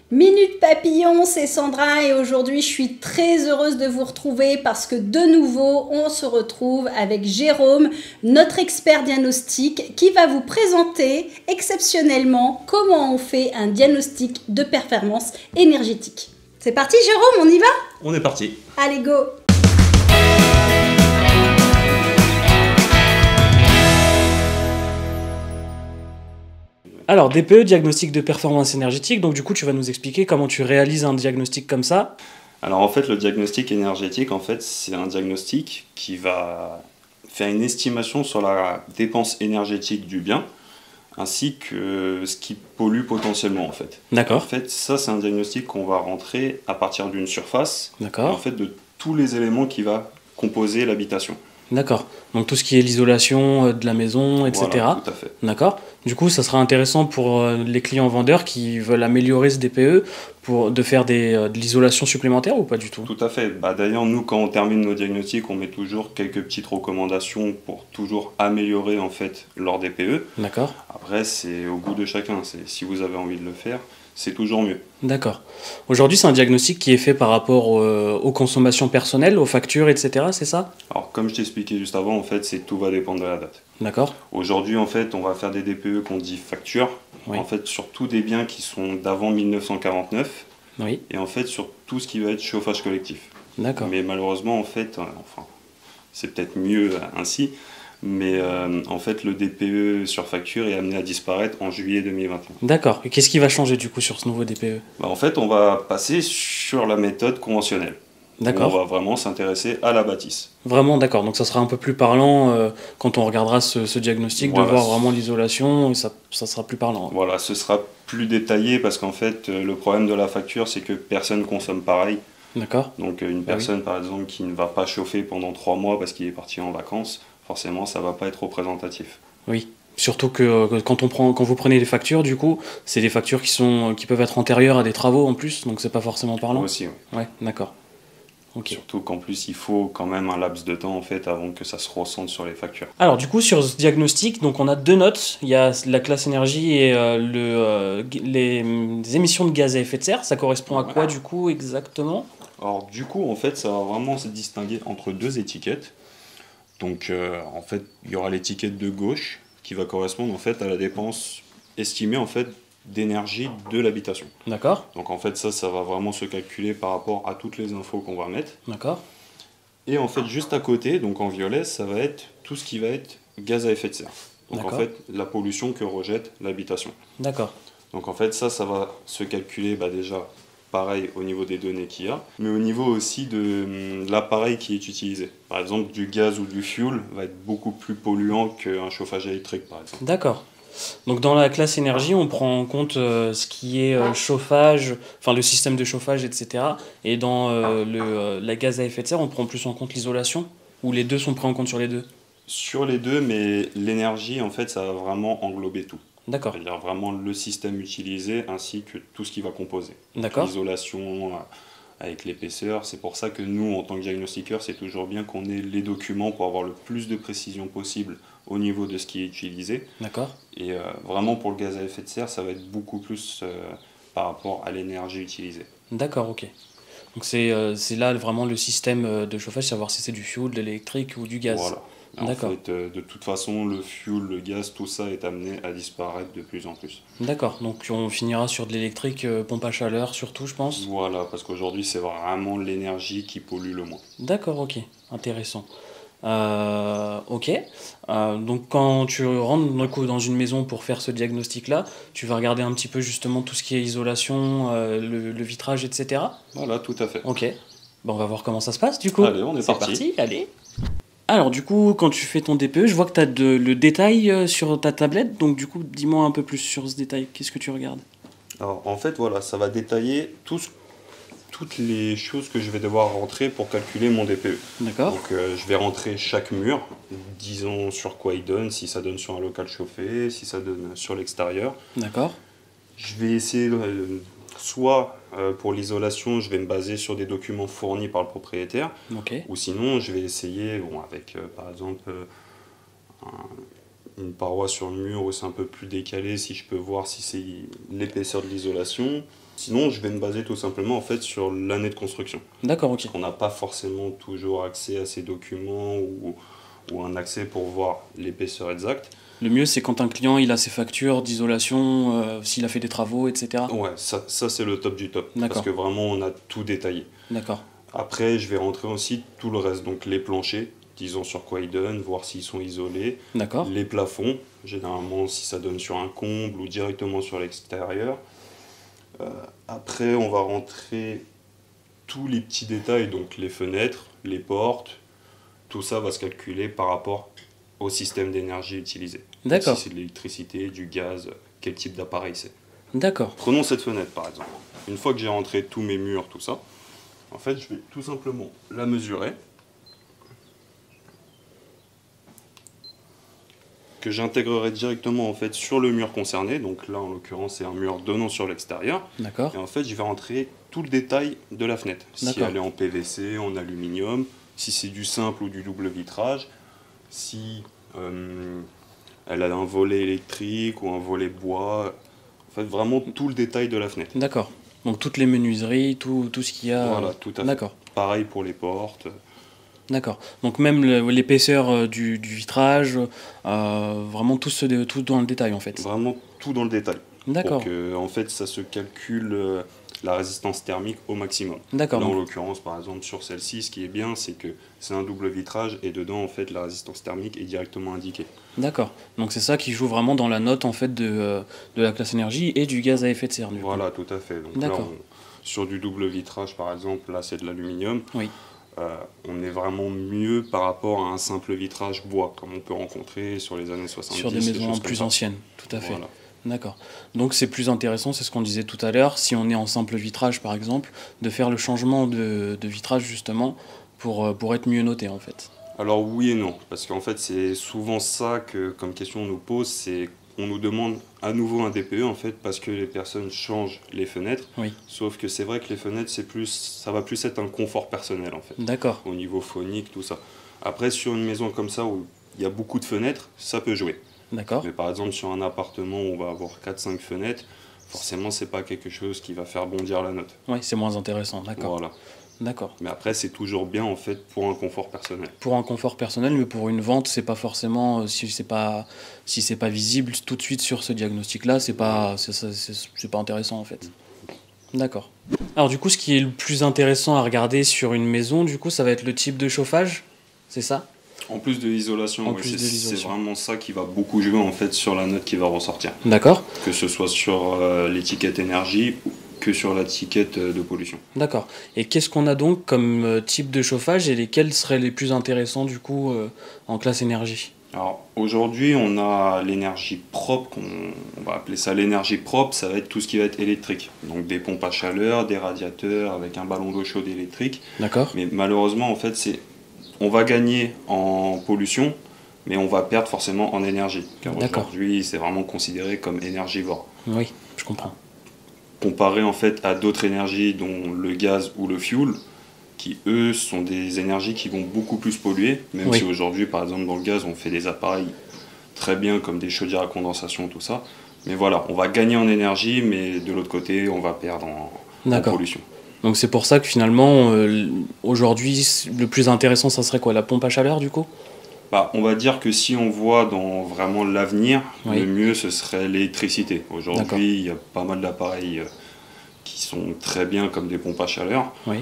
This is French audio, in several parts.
Minute Papillon, c'est Sandra et aujourd'hui je suis très heureuse de vous retrouver parce que de nouveau on se retrouve avec Jérôme, notre expert diagnostic qui va vous présenter exceptionnellement comment on fait un diagnostic de performance énergétique. C'est parti Jérôme, on y va? On est parti. Allez go! Alors, DPE, diagnostic de performance énergétique, donc du coup tu vas nous expliquer comment tu réalises un diagnostic comme ça. Alors en fait, le diagnostic énergétique, en fait, c'est un diagnostic qui va faire une estimation sur la dépense énergétique du bien, ainsi que ce qui pollue potentiellement en fait. En D'accord, fait, ça c'est un diagnostic qu'on va rentrer à partir d'une surface, en d'accord, fait, de tous les éléments qui va composer l'habitation. d'accord. Donc tout ce qui est l'isolation de la maison, etc. Voilà, tout à fait. D'accord. Du coup, ça sera intéressant pour les clients vendeurs qui veulent améliorer ce DPE de faire de l'isolation supplémentaire ou pas du tout? Tout à fait. Bah, d'ailleurs, nous, quand on termine nos diagnostics, on met toujours quelques petites recommandations pour toujours améliorer en fait leur DPE. D'accord, Après, c'est au goût de chacun. Si vous avez envie de le faire, c'est toujours mieux. d'accord. Aujourd'hui, c'est un diagnostic qui est fait par rapport aux consommations personnelles, aux factures, etc. C'est ça? Alors, comme je t'expliquais juste avant, en fait, tout va dépendre de la date. D'accord, Aujourd'hui, en fait, on va faire des DPE qu'on dit facture. oui, En fait, sur tous des biens qui sont d'avant 1949 oui, et en fait sur tout ce qui va être chauffage collectif. d'accord. Mais malheureusement, en fait, enfin, c'est peut-être mieux ainsi, mais en fait, le DPE sur facture est amené à disparaître en juillet 2021. D'accord. Et qu'est-ce qui va changer du coup sur ce nouveau DPE? Bah, en fait, on va passer sur la méthode conventionnelle. On D'accord. va vraiment s'intéresser à la bâtisse. Vraiment, d'accord. Donc ça sera un peu plus parlant quand on regardera ce diagnostic, Voilà. de voir vraiment l'isolation, et ça sera plus parlant. Voilà, ce sera plus détaillé parce qu'en fait, le problème de la facture, c'est que personne consomme pareil. D'accord? Donc une Ah oui. personne, par exemple, qui ne va pas chauffer pendant 3 mois parce qu'il est parti en vacances, forcément, ça va pas être représentatif. Oui. Surtout que quand vous prenez les factures, du coup, c'est des factures qui peuvent être antérieures à des travaux en plus, donc c'est pas forcément parlant. Aussi, oui. Ouais, d'accord. Ok. Surtout qu'en plus, il faut quand même un laps de temps en fait avant que ça se ressente sur les factures. Alors du coup sur ce diagnostic, donc on a deux notes. Il y a la classe énergie et les émissions de gaz à effet de serre. Ça correspond à quoi du coup exactement? Alors du coup, en fait, ça va vraiment se distinguer entre deux étiquettes. Donc en fait, il y aura l'étiquette de gauche qui va correspondre en fait à la dépense estimée en fait d'énergie de l'habitation. D'accord, Donc en fait, ça va vraiment se calculer par rapport à toutes les infos qu'on va mettre. d'accord, Et en fait, juste à côté, donc en violet, ça va être tout ce qui va être gaz à effet de serre. Donc en D'accord. fait, la pollution que rejette l'habitation. d'accord, Donc en fait, ça va se calculer déjà pareil au niveau des données qu'il y a, mais au niveau aussi de l'appareil qui est utilisé. Par exemple, du gaz ou du fuel va être beaucoup plus polluant qu'un chauffage électrique, par exemple. d'accord. Donc dans la classe énergie, on prend en compte ce qui est chauffage, enfin le système de chauffage, etc. Et dans la gaz à effet de serre, on prend plus en compte l'isolation, ou les deux sont pris en compte sur les deux? Sur les deux, mais l'énergie, en fait, ça va vraiment englober tout. D'accord, C'est-à-dire vraiment le système utilisé ainsi que tout ce qui va composer. d'accord, L'isolation avec l'épaisseur. C'est pour ça que nous, en tant que diagnostiqueurs, c'est toujours bien qu'on ait les documents pour avoir le plus de précision possible au niveau de ce qui est utilisé. d'accord, Et vraiment, pour le gaz à effet de serre, ça va être beaucoup plus par rapport à l'énergie utilisée. d'accord, ok. Donc c'est là vraiment le système de chauffage, savoir si c'est du fuel, de l'électrique ou du gaz. Voilà. En D'accord. fait, de toute façon, le fuel, le gaz, tout ça est amené à disparaître de plus en plus. D'accord, donc on finira sur de l'électrique, pompe à chaleur surtout, je pense. Voilà, parce qu'aujourd'hui, c'est vraiment l'énergie qui pollue le moins. D'accord, ok, intéressant. Ok. Donc quand tu rentres du coup, dans une maison pour faire ce diagnostic-là, tu vas regarder un petit peu justement tout ce qui est isolation, le vitrage, etc. Voilà, tout à fait. Ok. Bon, on va voir comment ça se passe du coup. Allez, on est parti. Allez. Alors du coup, quand tu fais ton DPE, je vois que tu as le détail sur ta tablette, donc du coup, dis-moi un peu plus sur ce détail. Qu'est-ce que tu regardes? Alors, en fait, voilà, ça va détailler toutes les choses que je vais devoir rentrer pour calculer mon DPE. D'accord. Donc, je vais rentrer chaque mur, disons sur quoi il donne, si ça donne sur un local chauffé, si ça donne sur l'extérieur. D'accord. Je vais essayer, soit pour l'isolation, je vais me baser sur des documents fournis par le propriétaire, Ok. ou sinon, je vais essayer, bon, avec par exemple une paroi sur le mur où c'est un peu plus décalé, si je peux voir si c'est l'épaisseur de l'isolation. Sinon, je vais me baser tout simplement en fait sur l'année de construction. D'accord, ok. On n'a pas forcément toujours accès à ces documents ou un accès pour voir l'épaisseur exacte. Le mieux, c'est quand un client il a ses factures d'isolation, s'il a fait des travaux, etc. Ouais, ça c'est le top du top. D'accord. Parce que vraiment, on a tout détaillé. D'accord. Après, je vais rentrer aussi tout le reste. Donc les planchers, disons sur quoi ils donnent, voir s'ils sont isolés. D'accord. Les plafonds, généralement si ça donne sur un comble ou directement sur l'extérieur. Après, on va rentrer tous les petits détails, donc les fenêtres, les portes, tout ça va se calculer par rapport au système d'énergie utilisé. D'accord. Si c'est de l'électricité, du gaz, quel type d'appareil c'est. D'accord. Prenons cette fenêtre par exemple. Une fois que j'ai rentré tous mes murs, tout ça, en fait je vais tout simplement la mesurer, que j'intégrerai directement en fait sur le mur concerné. Donc là en l'occurrence c'est un mur donnant sur l'extérieur. D'accord. Et en fait je vais rentrer tout le détail de la fenêtre. Si D'accord. elle est en PVC, en aluminium, si c'est du simple ou du double vitrage, si elle a un volet électrique ou un volet bois. En fait vraiment tout le détail de la fenêtre. D'accord. Donc toutes les menuiseries, tout ce qu'il y a. Voilà, tout à fait. D'accord. Pareil pour les portes. D'accord. Donc même l'épaisseur du vitrage, vraiment tout dans le détail en fait. Vraiment tout dans le détail. D'accord. Pour que, en fait, ça se calcule la résistance thermique au maximum. D'accord. Là, en Donc, l'occurrence, par exemple, sur celle-ci, ce qui est bien, c'est que c'est un double vitrage et dedans, en fait, la résistance thermique est directement indiquée. d'accord. Donc c'est ça qui joue vraiment dans la note en fait de la classe énergie et du gaz à effet de serre. Du coup. Voilà, tout à fait. Donc là, D'accord. sur du double vitrage, par exemple, là, c'est de l'aluminium. Oui. On est vraiment mieux par rapport à un simple vitrage bois, comme on peut rencontrer sur les années 70. Sur des maisons plus anciennes, tout à fait. Voilà. D'accord. Donc c'est plus intéressant, c'est ce qu'on disait tout à l'heure, si on est en simple vitrage par exemple, de faire le changement de vitrage justement pour être mieux noté en fait. Alors oui et non, parce qu'en fait c'est souvent ça que comme question on nous pose, c'est qu'on nous demande à nouveau un DPE en fait parce que les personnes changent les fenêtres. Oui. Sauf que c'est vrai que les fenêtres ça va plus être un confort personnel en fait, D'accord. au niveau phonique, tout ça. Après sur une maison comme ça où il y a beaucoup de fenêtres, ça peut jouer. D'accord. Mais par exemple sur un appartement où on va avoir 4-5 fenêtres, forcément c'est pas quelque chose qui va faire bondir la note. Oui, c'est moins intéressant, d'accord. Voilà. D'accord. Mais après c'est toujours bien en fait pour un confort personnel. Pour un confort personnel, mais pour une vente, c'est pas forcément si c'est pas visible tout de suite sur ce diagnostic-là, c'est pas intéressant en fait. D'accord. Alors du coup, ce qui est le plus intéressant à regarder sur une maison, du coup, ça va être le type de chauffage, c'est ça? En plus de l'isolation, En ouais, plus de c'est l'isolation. vraiment ça qui va beaucoup jouer en fait sur la note qui va ressortir. D'accord. Que ce soit sur l'étiquette énergie ou que sur l'étiquette de pollution. D'accord. Et qu'est-ce qu'on a donc comme type de chauffage et lesquels seraient les plus intéressants du coup en classe énergie? Alors aujourd'hui on a l'énergie propre, on va appeler ça l'énergie propre, ça va être tout ce qui va être électrique. Donc des pompes à chaleur, des radiateurs avec un ballon d'eau chaude électrique. D'accord. Mais malheureusement en fait on va gagner en pollution, mais on va perdre forcément en énergie. Car D'accord. aujourd'hui c'est vraiment considéré comme énergivore. Oui, je comprends. Comparé en fait à d'autres énergies dont le gaz ou le fuel, qui eux sont des énergies qui vont beaucoup plus polluer, même Oui. si aujourd'hui par exemple dans le gaz on fait des appareils très bien comme des chaudières à condensation, tout ça. Mais voilà, on va gagner en énergie, mais de l'autre côté on va perdre en D'accord. pollution. Donc c'est pour ça que finalement, aujourd'hui, le plus intéressant, ça serait quoi? La pompe à chaleur du coup? Bah, on va dire que si on voit dans vraiment l'avenir, Oui. le mieux ce serait l'électricité. D'accord. Aujourd'hui il y a pas mal d'appareils qui sont très bien comme des pompes à chaleur. Oui.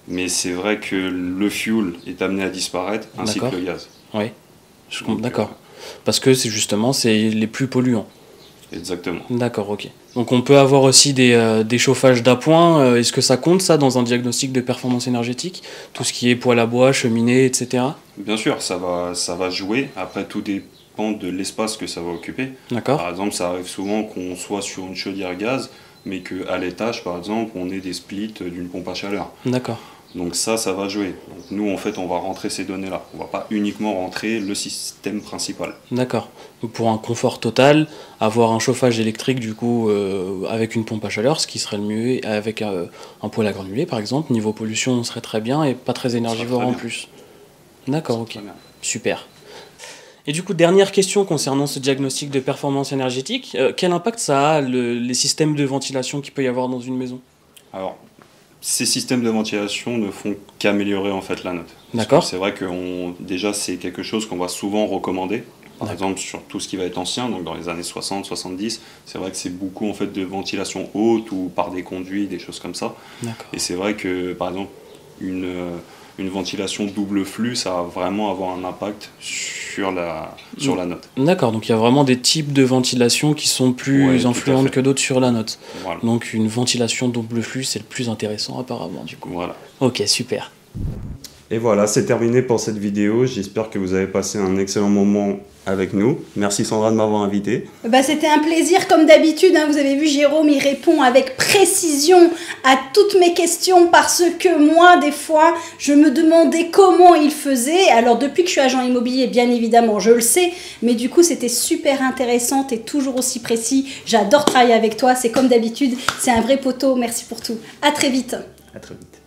Mais c'est vrai que le fuel est amené à disparaître, ainsi que D'accord. le gaz. Oui. Donc, D'accord. Parce que c'est justement, c'est les plus polluants. Exactement. D'accord, ok. Donc on peut avoir aussi des chauffages d'appoint. Est-ce que ça compte ça dans un diagnostic de performance énergétique? Tout ce qui est poêle à bois, cheminée, etc. Bien sûr, ça va jouer. Après, tout dépend de l'espace que ça va occuper. D'accord. Par exemple, ça arrive souvent qu'on soit sur une chaudière gaz, mais qu'à l'étage, par exemple, on ait des splits d'une pompe à chaleur. D'accord. Donc ça va jouer. Donc nous, en fait, on va rentrer ces données-là. On va pas uniquement rentrer le système principal. D'accord. Donc pour un confort total, avoir un chauffage électrique du coup avec une pompe à chaleur, ce qui serait le mieux, avec un poêle à granulés par exemple, niveau pollution on serait très bien et pas très énergivore très en bien. plus. D'accord, ok. Très bien. Super. Et du coup, dernière question concernant ce diagnostic de performance énergétique, quel impact ça a les systèmes de ventilation qu'il peut y avoir dans une maison? Alors, ces systèmes de ventilation ne font qu'améliorer en fait la note. D'accord. C'est vrai que déjà c'est quelque chose qu'on va souvent recommander. Par exemple, sur tout ce qui va être ancien, donc dans les années 60, 70, c'est vrai que c'est beaucoup en fait de ventilation haute ou par des conduits, des choses comme ça. Et c'est vrai que par exemple, une ventilation double flux, ça va vraiment avoir un impact sur la note. D'accord, donc il y a vraiment des types de ventilation qui sont plus influentes que d'autres sur la note. Voilà. Donc une ventilation double flux, c'est le plus intéressant apparemment du coup. Voilà. Ok, super. Et voilà, c'est terminé pour cette vidéo. J'espère que vous avez passé un excellent moment avec nous. Merci Sandra de m'avoir invité. C'était un plaisir comme d'habitude. Vous avez vu, Jérôme, il répond avec précision à toutes mes questions parce que moi, des fois, je me demandais comment il faisait. Alors, depuis que je suis agent immobilier, bien évidemment, je le sais. Mais du coup, c'était super intéressant et toujours aussi précis. J'adore travailler avec toi. C'est comme d'habitude. C'est un vrai poteau. Merci pour tout. À très vite. À très vite.